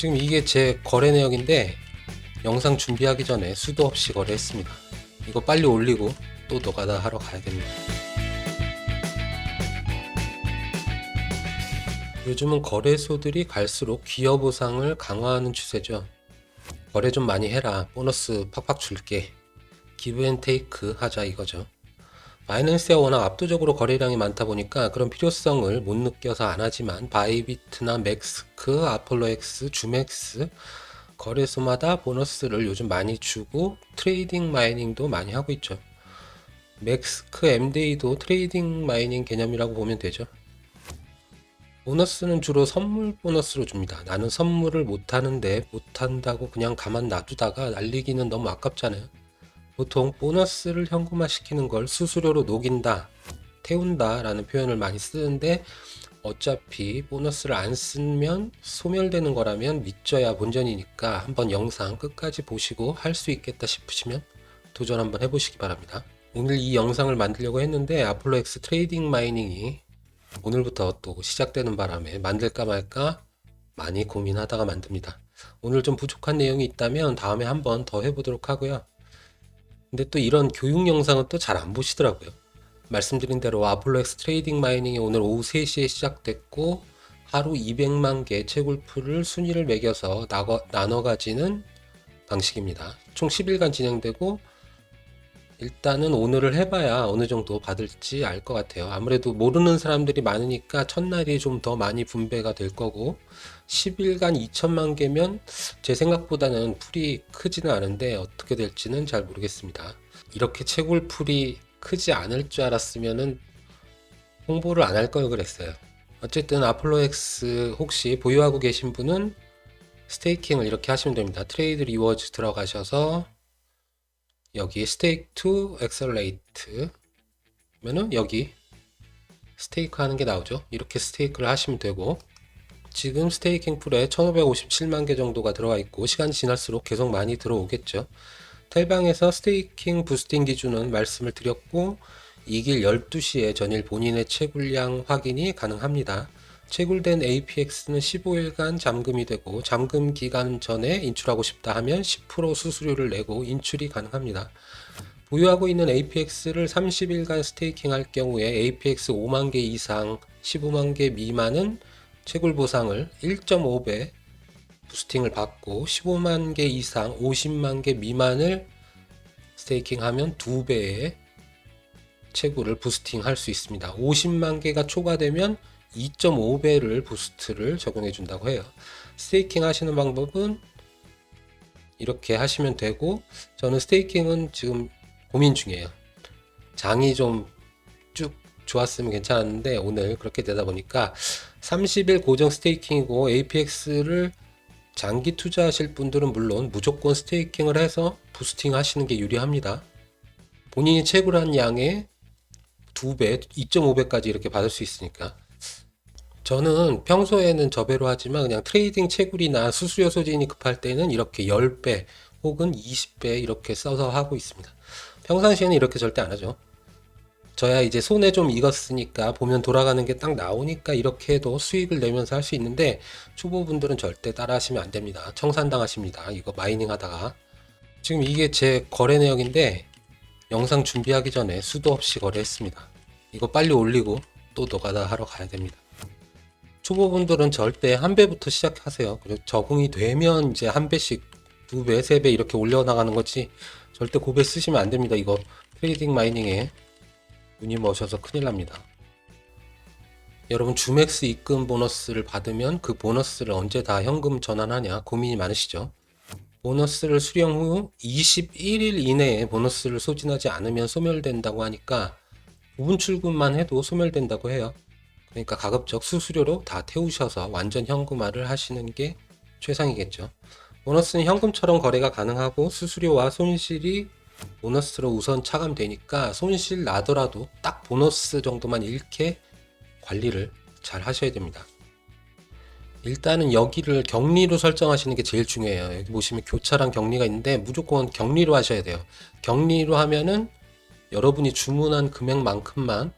지금 이게 제 거래 내역인데 영상 준비하기 전에 수도 없이 거래했습니다. 이거 빨리 올리고 또 노가다 하러 가야 됩니다. 요즘은 거래소들이 갈수록 기여 보상을 강화하는 추세죠. 거래 좀 많이 해라, 보너스 팍팍 줄게, 기브 앤 테이크 하자 이거죠. 바이낸스가 워낙 압도적으로 거래량이 많다 보니까 그런 필요성을 못 느껴서 안 하지만 바이비트나 맥스크, 아폴로엑스, 주맥스 거래소마다 보너스를 요즘 많이 주고 트레이딩 마이닝도 많이 하고 있죠. 맥스크 MDA도 트레이딩 마이닝 개념이라고 보면 되죠. 보너스는 주로 선물 보너스로 줍니다. 나는 선물을 못하는데 못한다고 그냥 가만 놔두다가 날리기는 너무 아깝잖아요. 보통 보너스를 현금화 시키는 걸 수수료로 녹인다, 태운다 라는 표현을 많이 쓰는데 어차피 보너스를 안 쓰면 소멸되는 거라면 믿져야 본전이니까 한번 영상 끝까지 보시고 할 수 있겠다 싶으시면 도전 한번 해보시기 바랍니다. 오늘 이 영상을 만들려고 했는데 아폴로엑스 트레이딩 마이닝이 오늘부터 또 시작되는 바람에 만들까 말까 많이 고민하다가 만듭니다. 오늘 좀 부족한 내용이 있다면 다음에 한번 더 해보도록 하고요. 근데 또 이런 교육 영상은 또 잘 안 보시더라고요. 말씀드린 대로 아폴로엑스 트레이딩 마이닝이 오늘 오후 3시에 시작됐고 하루 200만 개 채굴풀을 순위를 매겨서 나눠 가지는 방식입니다. 총 10일간 진행되고 일단은 오늘을 해봐야 어느 정도 받을지 알 것 같아요. 아무래도 모르는 사람들이 많으니까 첫날이 좀 더 많이 분배가 될 거고 10일간 2천만 개면 제 생각보다는 풀이 크지는 않은데 어떻게 될지는 잘 모르겠습니다. 이렇게 채굴 풀이 크지 않을 줄 알았으면은 홍보를 안 할 걸 그랬어요. 어쨌든 아폴로엑스 혹시 보유하고 계신 분은 스테이킹을 이렇게 하시면 됩니다. 트레이드 리워즈 들어가셔서 여기 스테이크 투 엑셀레이트 면은 여기 스테이크 하는 게 나오죠. 이렇게 스테이크를 하시면 되고 지금 스테이킹 풀에 1557만 개 정도가 들어와 있고 시간이 지날수록 계속 많이 들어오겠죠. 텔방에서 스테이킹 부스팅 기준은 말씀을 드렸고 이길 12시에 전일 본인의 채굴량 확인이 가능합니다. 채굴된 APX는 15일간 잠금이 되고 잠금 기간 전에 인출하고 싶다 하면 10% 수수료를 내고 인출이 가능합니다. 보유하고 있는 APX를 30일간 스테이킹할 경우에 APX 5만 개 이상 15만 개 미만은 채굴 보상을 1.5배 부스팅을 받고 15만 개 이상 50만 개 미만을 스테이킹하면 2배의 채굴을 부스팅 할 수 있습니다. 50만 개가 초과되면 2.5배를 부스트를 적용해 준다고 해요. 스테이킹 하시는 방법은 이렇게 하시면 되고 저는 스테이킹은 지금 고민 중이에요. 장이 좀 쭉 좋았으면 괜찮았는데 오늘 그렇게 되다 보니까 30일 고정 스테이킹이고 APX를 장기 투자하실 분들은 물론 무조건 스테이킹을 해서 부스팅 하시는 게 유리합니다. 본인이 채굴한 양의 2배, 2.5배까지 이렇게 받을 수 있으니까 저는 평소에는 저배로 하지만 그냥 트레이딩 채굴이나 수수료 소진이 급할 때는 이렇게 10배 혹은 20배 이렇게 써서 하고 있습니다. 평상시에는 이렇게 절대 안 하죠. 저야 이제 손에 좀 익었으니까 보면 돌아가는 게 딱 나오니까 이렇게 해도 수익을 내면서 할 수 있는데 초보분들은 절대 따라 하시면 안 됩니다. 청산당하십니다. 이거 마이닝 하다가. 지금 이게 제 거래 내역인데 영상 준비하기 전에 수도 없이 거래했습니다. 이거 빨리 올리고 또 노가다 하러 가야 됩니다. 초보분들은 절대 한 배부터 시작하세요. 그리고 적응이 되면 이제 한 배씩 2배, 3배 이렇게 올려나가는 거지 절대 고배 쓰시면 안 됩니다. 이거 트레이딩 마이닝에 눈이 머셔서 큰일 납니다. 여러분 주맥스 입금 보너스를 받으면 그 보너스를 언제 다 현금 전환하냐 고민이 많으시죠? 보너스를 수령 후 21일 이내에 보너스를 소진하지 않으면 소멸된다고 하니까 부분 출금만 해도 소멸된다고 해요. 그러니까 가급적 수수료로 다 태우셔서 완전 현금화를 하시는 게 최상이겠죠. 보너스는 현금처럼 거래가 가능하고 수수료와 손실이 보너스로 우선 차감되니까 손실 나더라도 딱 보너스 정도만 잃게 관리를 잘 하셔야 됩니다. 일단은 여기를 격리로 설정하시는 게 제일 중요해요. 여기 보시면 교차랑 격리가 있는데 무조건 격리로 하셔야 돼요. 격리로 하면은 여러분이 주문한 금액만큼만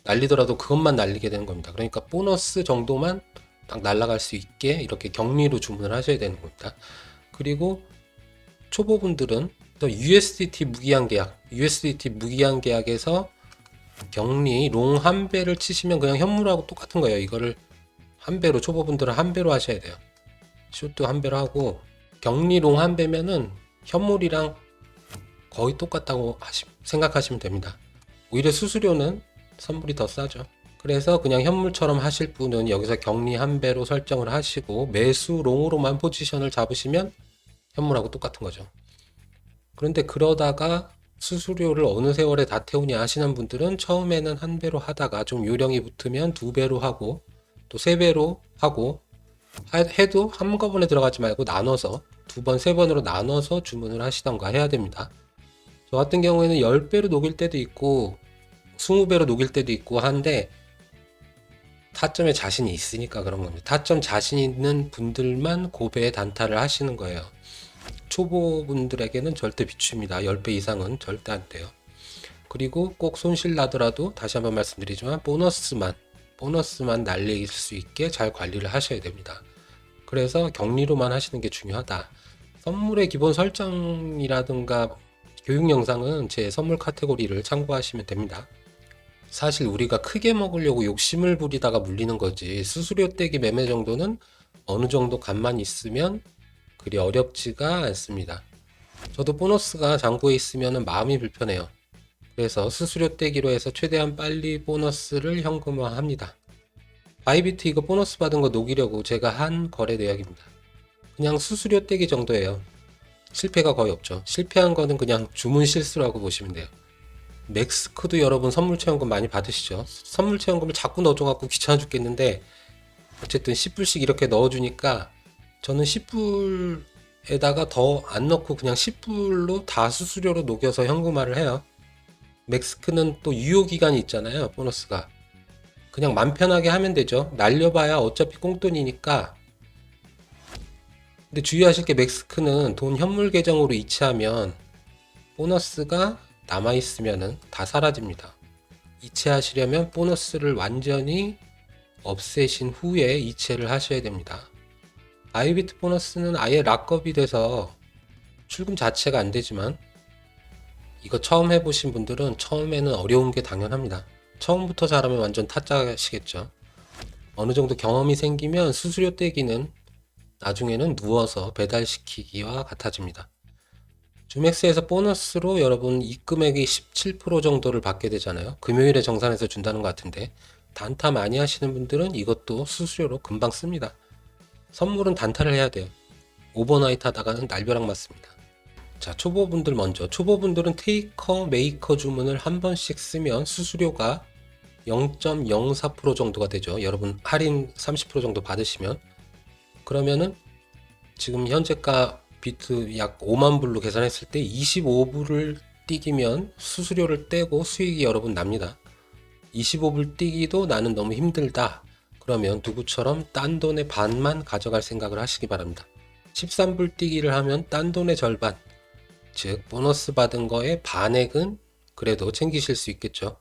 날리더라도 그것만 날리게 되는 겁니다. 그러니까 보너스 정도만 딱 날아갈 수 있게 이렇게 격리로 주문을 하셔야 되는 겁니다. 그리고 초보분들은 또 USDT 무기한 계약, USDT 무기한 계약에서 격리 롱 한 배를 치시면 그냥 현물하고 똑같은 거예요. 이거를 한 배로, 초보분들은 한 배로 하셔야 돼요. 숏도 한 배로 하고, 격리 롱 한 배면은 현물이랑 거의 똑같다고 생각하시면 됩니다. 오히려 수수료는 선물이 더 싸죠. 그래서 그냥 현물처럼 하실 분은 여기서 격리 한 배로 설정을 하시고 매수 롱으로만 포지션을 잡으시면 현물하고 똑같은 거죠. 그런데 그러다가 수수료를 어느 세월에 다 태우냐 하시는 분들은 처음에는 한 배로 하다가 좀 요령이 붙으면 두 배로 하고 또 세 배로 하고 해도 한꺼번에 들어가지 말고 나눠서 두 번, 세 번으로 나눠서 주문을 하시던가 해야 됩니다. 저 같은 경우에는 10배로 녹일 때도 있고 20배로 녹일 때도 있고 한데 타점에 자신이 있으니까 그런 겁니다. 타점 자신 있는 분들만 고배의 단타를 하시는 거예요. 초보분들에게는 절대 비추입니다. 10배 이상은 절대 안 돼요. 그리고 꼭 손실 나더라도 다시 한번 말씀드리지만 보너스만 날릴 수 있게 잘 관리를 하셔야 됩니다. 그래서 격리로만 하시는 게 중요하다. 선물의 기본 설정이라든가 교육 영상은 제 선물 카테고리를 참고하시면 됩니다. 사실 우리가 크게 먹으려고 욕심을 부리다가 물리는 거지 수수료 떼기 매매 정도는 어느 정도 감만 있으면 그리 어렵지가 않습니다. 저도 보너스가 잔고에 있으면 마음이 불편해요. 그래서 수수료 떼기로 해서 최대한 빨리 보너스를 현금화합니다. 바이비트 이거 보너스 받은 거 녹이려고 제가 한 거래 내역입니다. 그냥 수수료 떼기 정도예요. 실패가 거의 없죠. 실패한 거는 그냥 주문 실수라고 보시면 돼요. 맥스크도 여러분 선물 체험금 많이 받으시죠? 선물 체험금을 자꾸 넣어줘갖고 귀찮아 죽겠는데 어쨌든 10불씩 이렇게 넣어주니까 저는 10불에다가 더 안 넣고 그냥 10불로 다 수수료로 녹여서 현금화를 해요. 맥스크는 또 유효기간이 있잖아요. 보너스가. 그냥 맘 편하게 하면 되죠. 날려봐야 어차피 꽁돈이니까. 근데 주의하실 게 맥스크는 돈 현물 계정으로 이체하면 보너스가 남아있으면 다 사라집니다. 이체하시려면 보너스를 완전히 없애신 후에 이체를 하셔야 됩니다. 바이비트 보너스는 아예 락업이 돼서 출금 자체가 안 되지만 이거 처음 해보신 분들은 처음에는 어려운 게 당연합니다. 처음부터 잘하면 완전 타짜시겠죠. 어느 정도 경험이 생기면 수수료 떼기는 나중에는 누워서 배달시키기와 같아집니다. 주맥스에서 보너스로 여러분 입금액이 17% 정도를 받게 되잖아요. 금요일에 정산해서 준다는 것 같은데 단타 많이 하시는 분들은 이것도 수수료로 금방 씁니다. 선물은 단타를 해야 돼요. 오버나이트 하다가는 날벼락 맞습니다. 자, 초보분들 먼저. 초보분들은 테이커, 메이커 주문을 한 번씩 쓰면 수수료가 0.04% 정도가 되죠. 여러분 할인 30% 정도 받으시면 그러면은 지금 현재가 비트 약 5만 불로 계산했을 때 25불을 띄기면 수수료를 떼고 수익이 여러분 납니다. 25불 띄기도 나는 너무 힘들다. 그러면 누구처럼 딴 돈의 반만 가져갈 생각을 하시기 바랍니다. 13불 띄기를 하면 딴 돈의 절반, 즉 보너스 받은 거의 반액은 그래도 챙기실 수 있겠죠.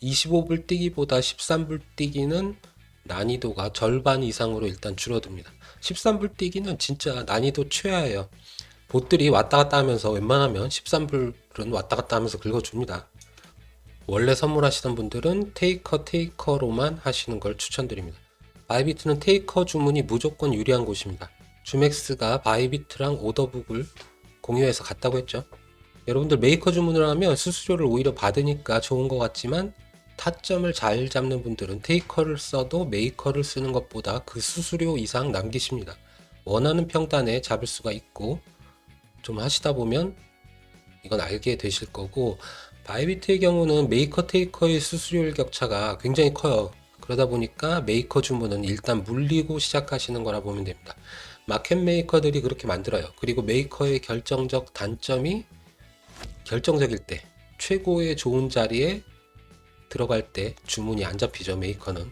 25불 띄기보다 13불 띄기는 난이도가 절반 이상으로 일단 줄어듭니다. 13불 띄기는 진짜 난이도 최하예요. 봇들이 왔다 갔다 하면서 웬만하면 13불은 왔다 갔다 하면서 긁어줍니다. 원래 선물하시던 분들은 테이커로만 하시는 걸 추천드립니다. 바이비트는 테이커 주문이 무조건 유리한 곳입니다. 주맥스가 바이비트랑 오더북을 공유해서 갔다고 했죠. 여러분들 메이커 주문을 하면 수수료를 오히려 받으니까 좋은 것 같지만 타점을 잘 잡는 분들은 테이커를 써도 메이커를 쓰는 것보다 그 수수료 이상 남기십니다. 원하는 평단에 잡을 수가 있고 좀 하시다 보면 이건 알게 되실 거고 바이비트의 경우는 메이커 테이커의 수수료율 격차가 굉장히 커요. 그러다 보니까 메이커 주문은 일단 물리고 시작하시는 거라 보면 됩니다. 마켓 메이커들이 그렇게 만들어요. 그리고 메이커의 결정적 단점이 결정적일 때 최고의 좋은 자리에 들어갈 때 주문이 안 잡히죠. 메이커는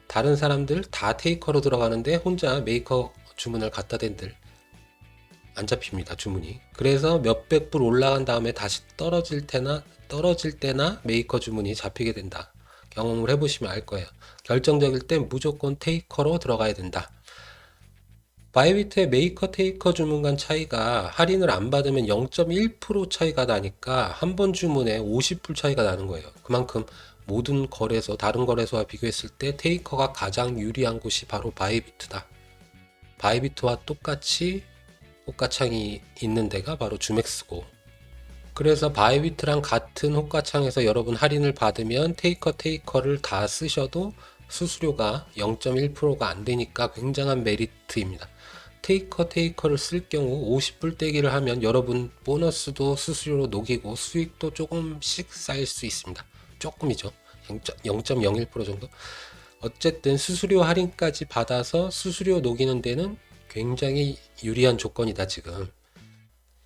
다른 사람들 다 테이커로 들어가는데 혼자 메이커 주문을 갖다 댄들 안 잡힙니다. 주문이. 그래서 몇백 불 올라간 다음에 다시 떨어질 때나 메이커 주문이 잡히게 된다. 경험을 해보시면 알 거예요. 결정적일 땐 무조건 테이커로 들어가야 된다. 바이비트의 메이커 테이커 주문 간 차이가 할인을 안 받으면 0.1% 차이가 나니까 한 번 주문에 50불 차이가 나는 거예요. 그만큼 모든 거래소, 다른 거래소와 비교했을 때 테이커가 가장 유리한 곳이 바로 바이비트다. 바이비트와 똑같이 호가창이 있는 데가 바로 주맥스고, 그래서 바이비트랑 같은 호가창에서 여러분 할인을 받으면 테이커를 다 쓰셔도 수수료가 0.1%가 안 되니까 굉장한 메리트입니다. 테이커를 쓸 경우 50불 떼기를 하면 여러분 보너스도 수수료로 녹이고 수익도 조금씩 쌓일 수 있습니다. 조금이죠. 0.01% 정도. 어쨌든 수수료 할인까지 받아서 수수료 녹이는 데는 굉장히 유리한 조건이다 지금.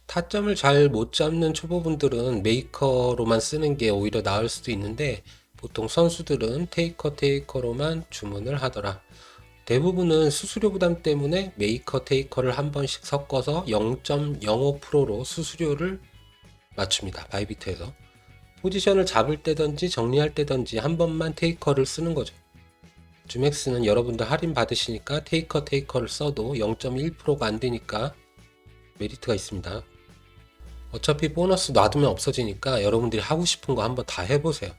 타점을 잘 못 잡는 초보분들은 메이커로만 쓰는 게 오히려 나을 수도 있는데 보통 선수들은 테이커로만 주문을 하더라. 대부분은 수수료 부담 때문에 테이커를 한 번씩 섞어서 0.05%로 수수료를 맞춥니다. 바이비트에서. 포지션을 잡을 때든지 정리할 때든지 한 번만 테이커를 쓰는 거죠. 주맥스는 여러분들 할인 받으시니까 테이커를 써도 0.1%가 안 되니까 메리트가 있습니다. 어차피 보너스 놔두면 없어지니까 여러분들이 하고 싶은 거 한번 다 해보세요.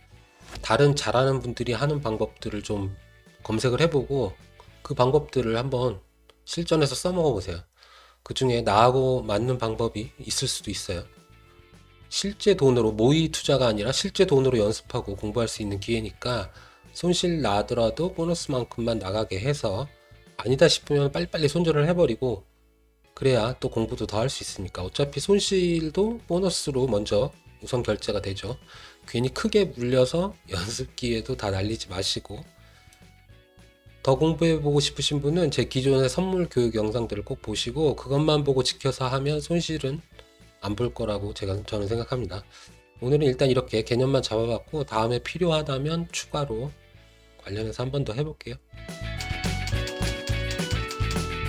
다른 잘하는 분들이 하는 방법들을 좀 검색을 해보고 그 방법들을 한번 실전에서 써먹어 보세요. 그 중에 나하고 맞는 방법이 있을 수도 있어요. 실제 돈으로 모의 투자가 아니라 실제 돈으로 연습하고 공부할 수 있는 기회니까 손실 나더라도 보너스만큼만 나가게 해서 아니다 싶으면 빨리빨리 손절을 해버리고 그래야 또 공부도 더 할 수 있으니까. 어차피 손실도 보너스로 먼저 우선 결제가 되죠. 괜히 크게 물려서 연습 기회도 다 날리지 마시고, 더 공부해보고 싶으신 분은 제 기존의 선물 교육 영상들을 꼭 보시고 그것만 보고 지켜서 하면 손실은 안 볼 거라고 저는 생각합니다. 오늘은 일단 이렇게 개념만 잡아봤고 다음에 필요하다면 추가로 관련해서 한 번 더 해볼게요.